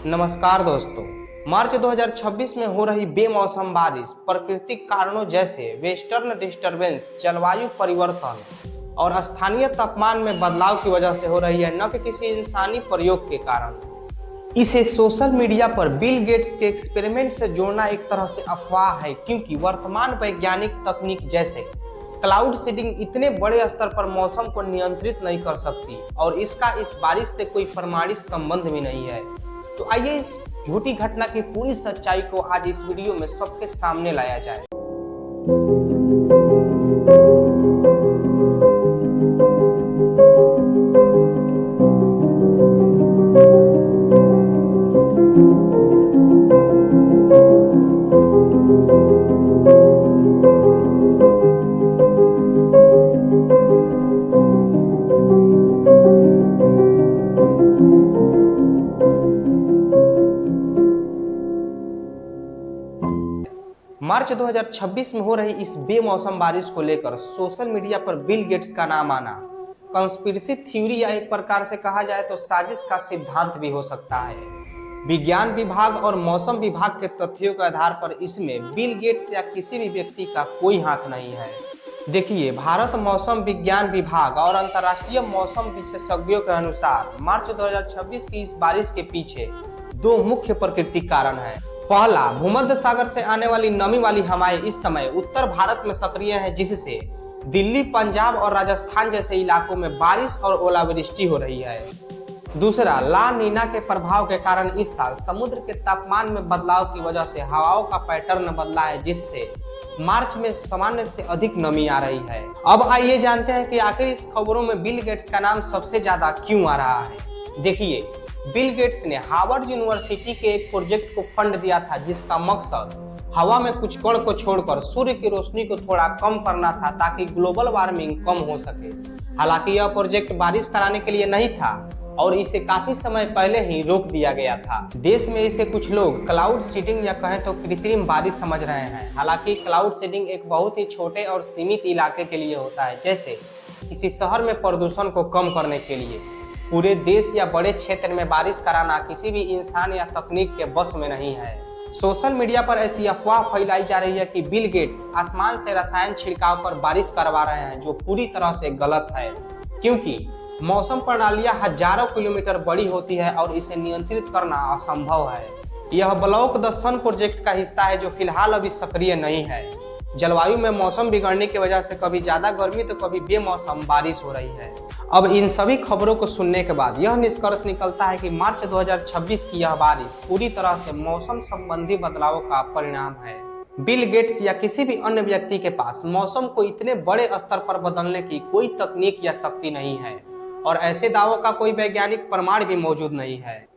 नमस्कार दोस्तों। मार्च 2026 में हो रही बेमौसम बारिश प्राकृतिक कारणों जैसे वेस्टर्न डिस्टरबेंस, जलवायु परिवर्तन और स्थानीय तापमान में बदलाव की वजह से हो रही है, न कि किसी इंसानी प्रयोग के कारण। इसे सोशल मीडिया पर बिल गेट्स के एक्सपेरिमेंट से जोड़ना एक तरह से अफवाह है, क्योंकि वर्तमान वैज्ञानिक तकनीक जैसे क्लाउड सीडिंग इतने बड़े स्तर पर मौसम को नियंत्रित नहीं कर सकती और इसका इस बारिश से कोई प्रमाणित संबंध भी नहीं है। तो आइए इस झूठी घटना की पूरी सच्चाई को आज इस वीडियो में सबके सामने लाया जाए। मार्च 2026 में हो रही इस बेमौसम बारिश को लेकर सोशल मीडिया पर बिल गेट्स का नाम आना कंस्पिरेसी थ्योरी या एक प्रकार से कहा जाए तो साजिश का सिद्धांत भी हो सकता है। विज्ञान विभाग और मौसम विभाग के तथ्यों के आधार पर इसमें बिल गेट्स या किसी भी व्यक्ति का कोई हाथ नहीं है। देखिए, भारत मौसम विज्ञान विभाग और अंतर्राष्ट्रीय मौसम विशेषज्ञों के अनुसार मार्च 2026 की इस बारिश के पीछे दो मुख्य प्राकृतिक कारण हैं। पहला, भूमध्य सागर से आने वाली नमी वाली हवाएं इस समय उत्तर भारत में सक्रिय हैं, जिससे दिल्ली, पंजाब और राजस्थान जैसे इलाकों में बारिश और ओलावृष्टि हो रही है। दूसरा, ला नीना के प्रभाव के कारण इस साल समुद्र के तापमान में बदलाव की वजह से हवाओं का पैटर्न बदला है, जिससे मार्च में सामान्य से अधिक नमी आ रही है। अब आइए जानते हैं कि आखिर इस खबरों में बिल गेट्स का नाम सबसे ज्यादा क्यों आ रहा है। देखिए, बिल गेट्स ने हार्वर्ड यूनिवर्सिटी के एक प्रोजेक्ट को फंड दिया था, जिसका मकसद हवा में कुछ कण को छोड़कर सूर्य की रोशनी को थोड़ा कम करना था, ताकि ग्लोबल वार्मिंग कम हो सके। हालांकि यह प्रोजेक्ट बारिश कराने के लिए नहीं था और इसे काफी समय पहले ही रोक दिया गया था। देश में इसे कुछ लोग क्लाउड सीडिंग या कहें तो कृत्रिम बारिश समझ रहे हैं। हालांकि क्लाउड सीडिंग एक बहुत ही छोटे और सीमित इलाके के लिए होता है, जैसे किसी शहर में प्रदूषण को कम करने के लिए। पूरे देश या बड़े क्षेत्र में बारिश कराना किसी भी इंसान या तकनीक के बस में नहीं है। सोशल मीडिया पर ऐसी अफवाह फैलाई जा रही है कि बिल गेट्स आसमान से रसायन छिड़काव कर बारिश करवा रहे हैं, जो पूरी तरह से गलत है, क्योंकि मौसम प्रणालियां हजारों किलोमीटर बड़ी होती है और इसे नियंत्रित करना असंभव है। यह ब्लॉक द सन प्रोजेक्ट का हिस्सा है, जो फिलहाल अभी सक्रिय नहीं है। जलवायु में मौसम बिगड़ने की वजह से कभी ज्यादा गर्मी तो कभी बेमौसम बारिश हो रही है। अब इन सभी खबरों को सुनने के बाद यह निष्कर्ष निकलता है कि मार्च 2026 की यह बारिश पूरी तरह से मौसम संबंधी बदलावों का परिणाम है। बिल गेट्स या किसी भी अन्य व्यक्ति के पास मौसम को इतने बड़े स्तर पर बदलने की कोई तकनीक या शक्ति नहीं है और ऐसे दावों का कोई वैज्ञानिक प्रमाण भी मौजूद नहीं है।